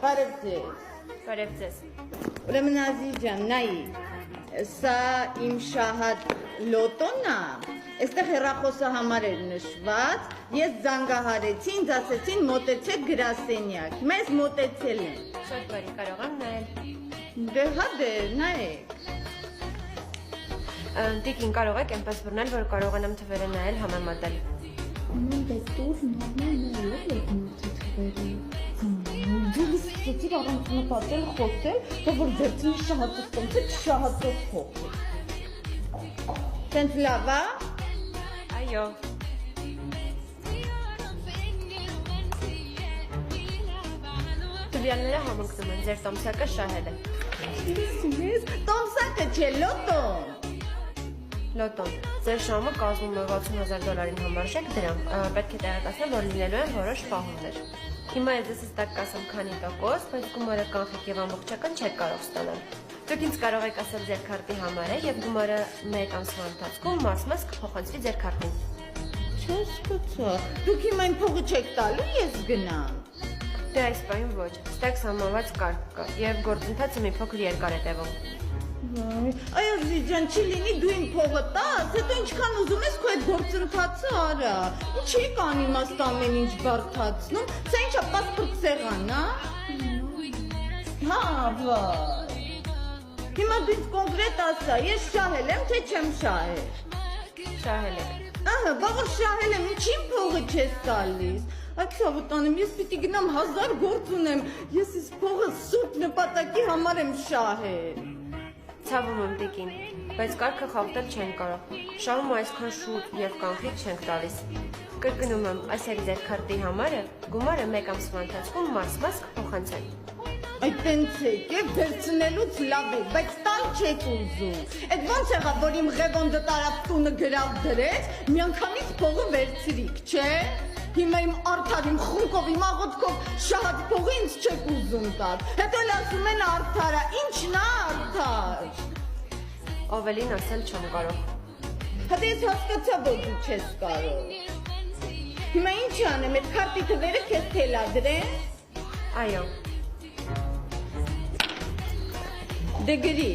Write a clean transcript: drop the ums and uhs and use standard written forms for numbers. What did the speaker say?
Բարև ձեզ։ Բարև ձեզ։ Ուրեմն Ազիզ ջան, նայի, սա իմ շահած լոտոն է, այստեղ հեռախոսահամար էր նշված, ես զանգահարեցի, ինձ ասեցին մոտեցեք գրասենյակ, մեզ մոտեցել են։ Շատ բարի, կարող եմ նայել։ Դե հա դե, նայեք։ Տիկին կարող եք այնպես բռնել, որ կարողանամ թվերը նայել համեմատել։ Դե տուր նորմալ է թվերը։ Դուք սկսեցիք առանց նպատել խոսել, որ վերցնի շահածով կոնցեպտ շահածով փոխել։ Տենց լավ է։ Այո։ Տվյալները համընկնում են, ձեր տոմսակը շահել է։ Ես տոմսակը չէ, լոտոն։ Լոտոն, ձեր շահումը կազմում է $60,000 համարժեք դրամ, պետք է տեղեկացնել, որ լինելու են որոշ պահումներ։ Հիմա ես ձեզ հստակ կասեմ քանի տոկոս, բայց գումարը կանխիկ եւ ամբողջական չեք կարող ստանալ։ Դուք ինձ կարող եք ասել ձեր քարտի համարը եւ գումարը 1 ամսվա ընթացքում մաս-մաս կփոխանցվի ձեր քարտին։ Չհասկացա։ Դուք հիմա այն փողը չեք տալու, ես գնամ։ Դե այս պահին ոչ, ստակ սահմանված կարգ կա եւ գործընթացը մի փոքր երկար է տևում։ Այ Ազիզ ջան, չի լինի դու իմ փողը տաս, հետո ինչքան ուզում ես քո այդ գործընթացը արա։ Ինչի կան իմաստ ամեն ինչ բարդացնում։ Սա ինչա պասպորտ սեղան, հա։ Հա, վայ։ Հիմա դու ինձ կոնկրետ ասա, ես շահել եմ, թե չեմ շահել։ Շահել եք։ Ահա, բաղը շահել եմ, ինչի փողը չես տալիս։ Այդ ցավտանեմ, ես պիտի գնամ 1000 գործ ունեմ, ես այս փողը սուրբ նպատակի համար եմ շահել։ Ցավում եմ տիկին, բայց կարգը խախտել չեն կարող։ Շահումը այսքան շուտ եւ կանխիկ չենք տալիս։ Կրկնում եմ, ասեք ձեր քարտի համարը, գումարը 1 ամսվա ընթացքում մաս-մաս կփոխանցեն։ Այդ տենց եք է վերցնելուց լավ է, բայց տան չեք ուզում։ Այդ ոնց եղավ, որ իմ ղևոնդը տարավ տունը գրավ դրեց, միանգամից փողը վերցրիք, չէ։ Հիմա իմ արդար, իմ խունկով, իմ աղոտքով շահած փողը ինձ չեք ուզում տալ։ Հետո էլ ասում են արդարա, ի՞նչն է արդար։ Ավելին ասել չեմ կարող։ Հատե ես հասկացա, որ դու չես կարող։ Հիմա ինչ անեմ, այդ քարտի թվերը քեզ թելադրեն։ Այո։ Դե գրի։